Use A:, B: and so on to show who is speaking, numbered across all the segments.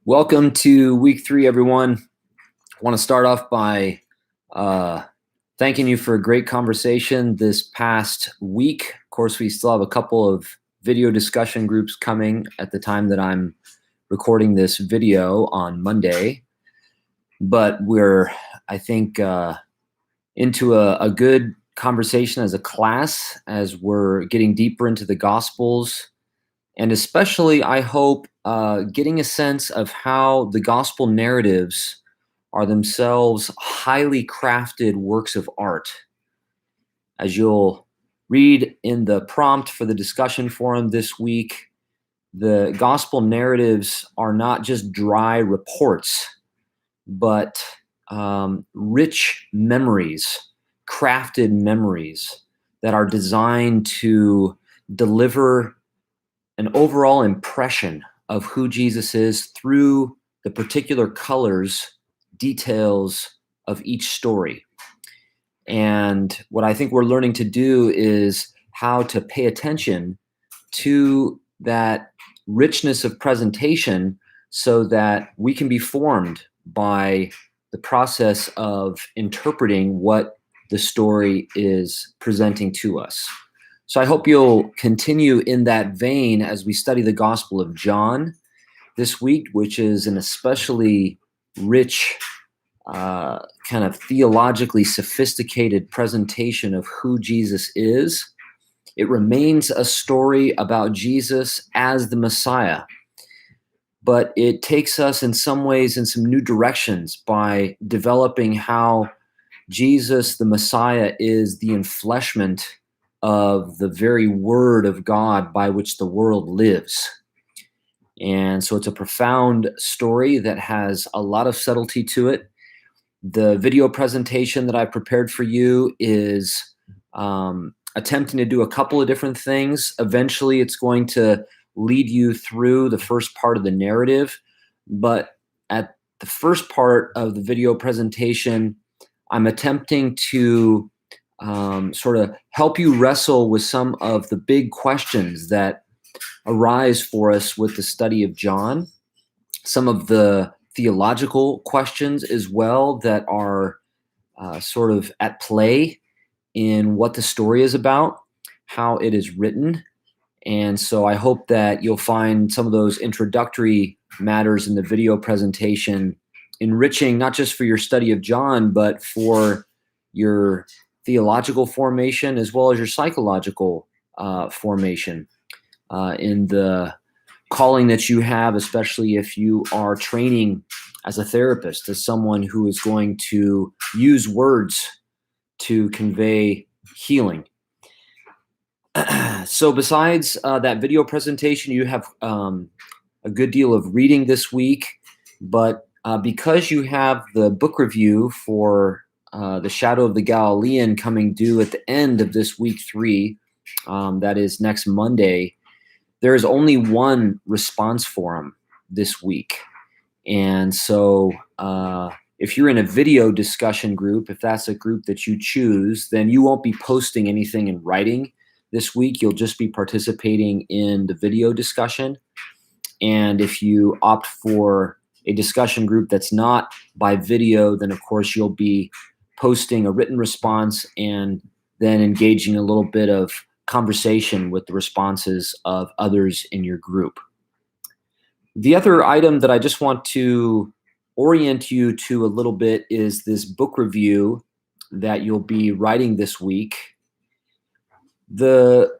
A: Welcome to week 3, everyone. I want to start off by thanking you for a great conversation this past week. Of course, we still have a couple of video discussion groups coming at the time that I'm recording this video on Monday. But we're, I think, into a good conversation as a class as we're getting deeper into the Gospels. And especially, I hope, getting a sense of how the gospel narratives are themselves highly crafted works of art. As you'll read in the prompt for the discussion forum this week, the gospel narratives are not just dry reports, but rich memories, crafted memories that are designed to deliver an overall impression of who Jesus is through the particular colors, details of each story. And what I think we're learning to do is how to pay attention to that richness of presentation so that we can be formed by the process of interpreting what the story is presenting to us. So I hope you'll continue in that vein as we study the Gospel of John this week, which is an especially rich, kind of theologically sophisticated presentation of who Jesus is. It remains a story about Jesus as the Messiah, but it takes us in some ways in some new directions by developing how Jesus, the Messiah, is the enfleshment of the very word of God by which the world lives. And so it's a profound story that has a lot of subtlety to it. The video presentation that I prepared for you is attempting to do a couple of different things. Eventually, it's going to lead you through the first part of the narrative. But at the first part of the video presentation, I'm attempting to sort of help you wrestle with some of the big questions that arise for us with the study of John, some of the theological questions as well that are sort of at play in what the story is about, how it is written. And so I hope that you'll find some of those introductory matters in the video presentation enriching, not just for your study of John, but for your theological formation as well as your psychological formation in the calling that you have, especially if you are training as a therapist, as someone who is going to use words to convey healing. So besides that video presentation, you have a good deal of reading this week, but because you have the book review for The Shadow of the Galilean coming due at the end of this week 3, that is next Monday, there is only one response forum this week. And so if you're in a video discussion group, if that's a group that you choose, then you won't be posting anything in writing this week. You'll just be participating in the video discussion. And if you opt for a discussion group that's not by video, then of course you'll be posting a written response and then engaging a little bit of conversation with the responses of others in your group. The other item that I just want to orient you to a little bit is this book review that you'll be writing this week. The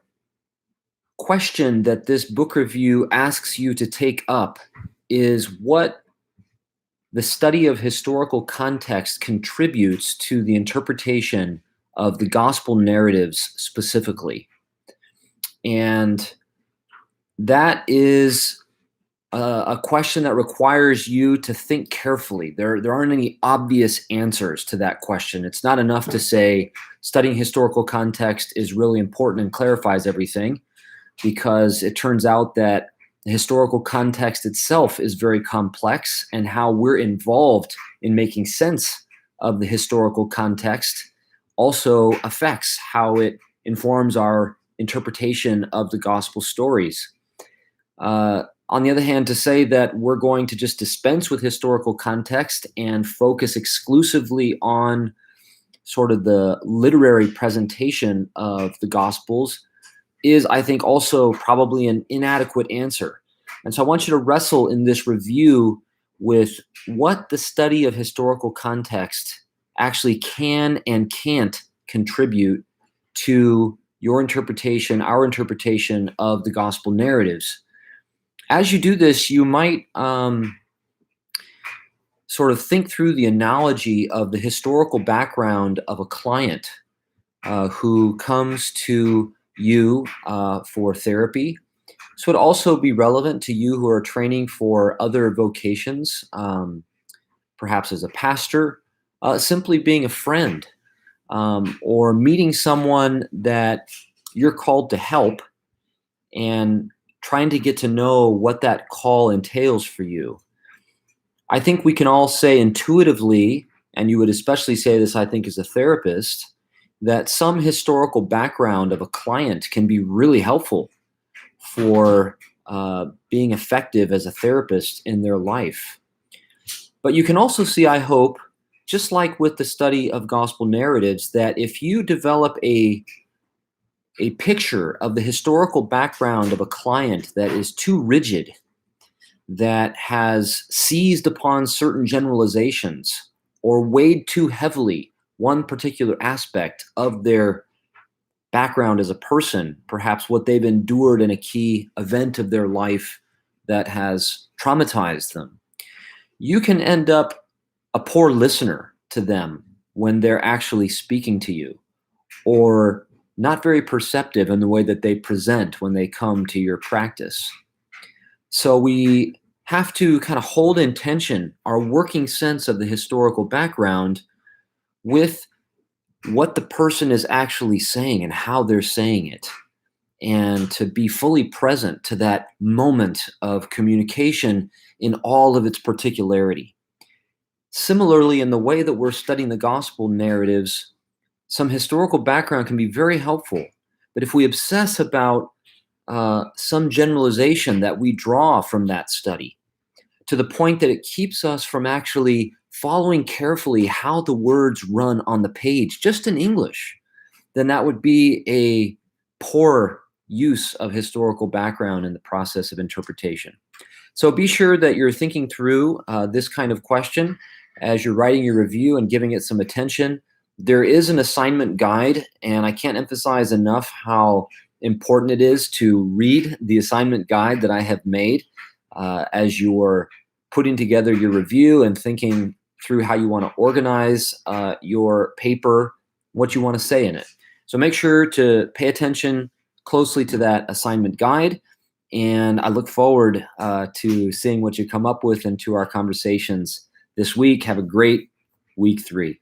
A: question that this book review asks you to take up is what the study of historical context contributes to the interpretation of the gospel narratives specifically. And that is a question that requires you to think carefully. There aren't any obvious answers to that question. It's not enough to say studying historical context is really important and clarifies everything, because it turns out that the historical context itself is very complex, and how we're involved in making sense of the historical context also affects how it informs our interpretation of the gospel stories. On the other hand, to say that we're going to just dispense with historical context and focus exclusively on sort of the literary presentation of the Gospels is, I think, also probably an inadequate answer. And so I want you to wrestle in this review with what the study of historical context actually can and can't contribute to your interpretation, our interpretation of the gospel narratives. As you do this, you might sort of think through the analogy of the historical background of a client who comes to you for therapy. So it'd also be relevant to you who are training for other vocations, perhaps as a pastor, simply being a friend, or meeting someone that you're called to help and trying to get to know what that call entails for you. I think we can all say intuitively, and you would especially say this, I think, as a therapist, that some historical background of a client can be really helpful for being effective as a therapist in their life. But you can also see, I hope, just like with the study of gospel narratives, that if you develop a picture of the historical background of a client that is too rigid, that has seized upon certain generalizations or weighed too heavily one particular aspect of their background as a person, perhaps what they've endured in a key event of their life that has traumatized them, you can end up a poor listener to them when they're actually speaking to you, or not very perceptive in the way that they present when they come to your practice. So we have to kind of hold in tension our working sense of the historical background with what the person is actually saying and how they're saying it, and to be fully present to that moment of communication in all of its particularity. Similarly, in the way that we're studying the gospel narratives, some historical background can be very helpful. But if we obsess about some generalization that we draw from that study, to the point that it keeps us from actually following carefully how the words run on the page, just in English, then that would be a poor use of historical background in the process of interpretation. So be sure that you're thinking through this kind of question as you're writing your review and giving it some attention. There is an assignment guide, and I can't emphasize enough how important it is to read the assignment guide that I have made as you're putting together your review and thinking through how you want to organize your paper, what you want to say in it. So make sure to pay attention closely to that assignment guide, and I look forward to seeing what you come up with and to our conversations this week. Have a greek week 3.